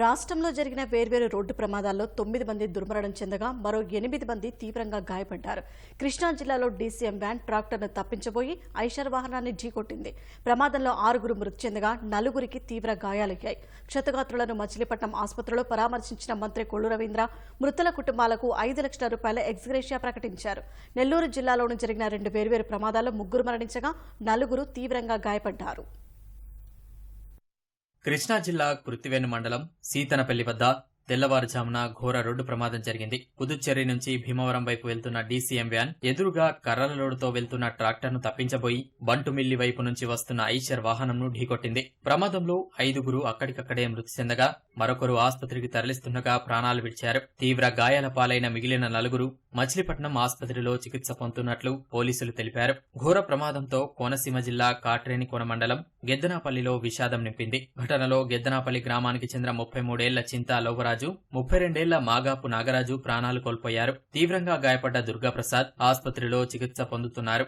రాష్ట్రంలో జరిగిన వేర్వేరు రోడ్డు ప్రమాదాల్లో 9 మంది దుర్మరణం చెందగా మరో 8 మంది తీవ్రంగా గాయపడ్డారు. కృష్ణా జిల్లాలో డీసీఎం వ్యాన్ ట్రాక్టర్ను తప్పించబోయి ఐషర్ వాహనాన్ని ఢీకొట్టింది. ప్రమాదంలో 6 మృతి చెందగా 4 తీవ్ర గాయాలయ్యాయి. క్షతగాత్రులను మచిలీపట్నం ఆసుపత్రిలో పరామర్శించిన మంత్రి కొల్లు రవీంద్ర మృతుల కుటుంబాలకు 5 లక్షల రూపాయల ఎక్స్గ్రేషియా ప్రకటించారు. నెల్లూరు జిల్లాలోనూ జరిగిన 2 వేర్వేరు ప్రమాదాల్లో 3 మరణించగా 4 తీవ్రంగా గాయపడ్డారు. కృష్ణా జిల్లా కృత్తివేణు మండలం సీతనపల్లి వద్ద తెల్లవారుజామున ఘోర రోడ్డు ప్రమాదం జరిగింది. పుదుచ్చేరి నుంచి భీమవరం వైపు వెళ్తున్న డీసీఎం వ్యాన్ ఎదురుగా కర్రల లోడుతో వెళ్తున్న ట్రాక్టర్ను తప్పించబోయి బంటుమిల్లి వైపు నుంచి వస్తున్న ఐషర్ వాహనంను ఢీకొట్టింది. ప్రమాదంలో 5 అక్కడికక్కడే మృతి చెందగా మరొకరు ఆసుపత్రికి తరలిస్తుండగా ప్రాణాలు విడిచారు. తీవ్ర గాయాల పాలైన మిగిలిన 4 మచిలీపట్నం ఆసుపత్రిలో చికిత్స పొందుతున్నట్లు పోలీసులు తెలిపారు. ఘోర ప్రమాదంతో కోనసీమ జిల్లా కాట్రేనికోన మండలం గెద్దనాపల్లిలో విషాదం నింపింది. ఘటనలో గెద్దనాపల్లి గ్రామానికి చెందిన 33 ఏళ్ల చింతా లోవరాజు, 32 ఏళ్ల మాగాపు నాగరాజు ప్రాణాలు కోల్పోయారు. తీవ్రంగా గాయపడ్డ దుర్గాప్రసాద్ ఆసుపత్రిలో చికిత్స పొందుతున్నారు.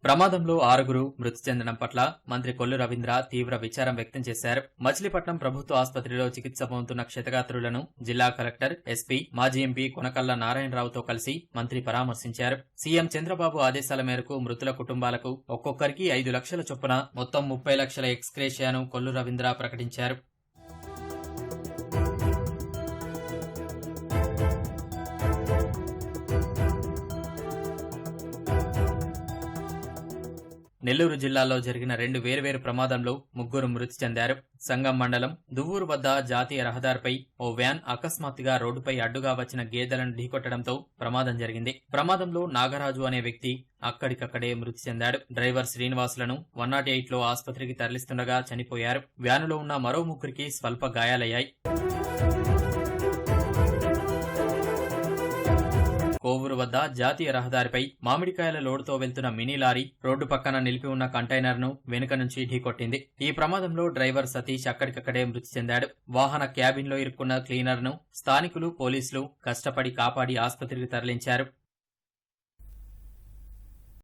ప్రమాదంలో 6 మృతి చెందడం పట్ల మంత్రి కొల్లు రవీంద్ర తీవ్ర విచారం వ్యక్తం చేశారు. మచిలీపట్నం ప్రభుత్వ ఆసుపత్రిలో చికిత్స పొందుతున్న క్షతగాత్రులను జిల్లా కలెక్టర్, ఎస్పీ, మాజీ ఎంపీ కొనకళ్ల నారాయణరావుతో కలిసి మంత్రి పరామర్శించారు. సీఎం చంద్రబాబు ఆదేశాల మేరకు మృతుల కుటుంబాలకు ఒక్కొక్కరికి 5 లక్షల చొప్పున మొత్తం 30 లక్షల ఎక్స్గ్రేషియాను కొల్లు రవీంద్ర ప్రకటించారు. నెల్లూరు జిల్లాలో జరిగిన 2 వేర్వేరు ప్రమాదంలో 3 మృతి చెందారు. సంగం మండలం దువ్వూరు వద్ద జాతీయ రహదారిపై ఓ వ్యాన్ అకస్మాత్తుగా రోడ్డుపై అడ్డుగా వచ్చిన గేదెలను ఢీకొట్టడంతో ప్రమాదం జరిగింది. ప్రమాదంలో నాగరాజు అనే వ్యక్తి అక్కడికక్కడే మృతి చెందాడు. డ్రైవర్ శ్రీనివాసులను 108లో ఆసుపత్రికి తరలిస్తుండగా చనిపోయారు. వ్యానులో ఉన్న మరో 3 స్వల్ప గాయాలయ్యాయి. కోవూరు వద్ద జాతీయ రహదారిపై మామిడికాయల లోడుతో వెళ్తున్న మినీ లారీ రోడ్డు పక్కన నిలిపి ఉన్న కంటైనర్ను వెనుక నుంచి ఢీకొట్టింది. ఈ ప్రమాదంలో డ్రైవర్ సతీష్ అక్కడికక్కడే మృతి చెందాడు. వాహన క్యాబిన్లో ఇరుక్కున్న క్లీనర్ను స్థానికులు, పోలీసులు కష్టపడి కాపాడి ఆసుపత్రికి తరలించారు.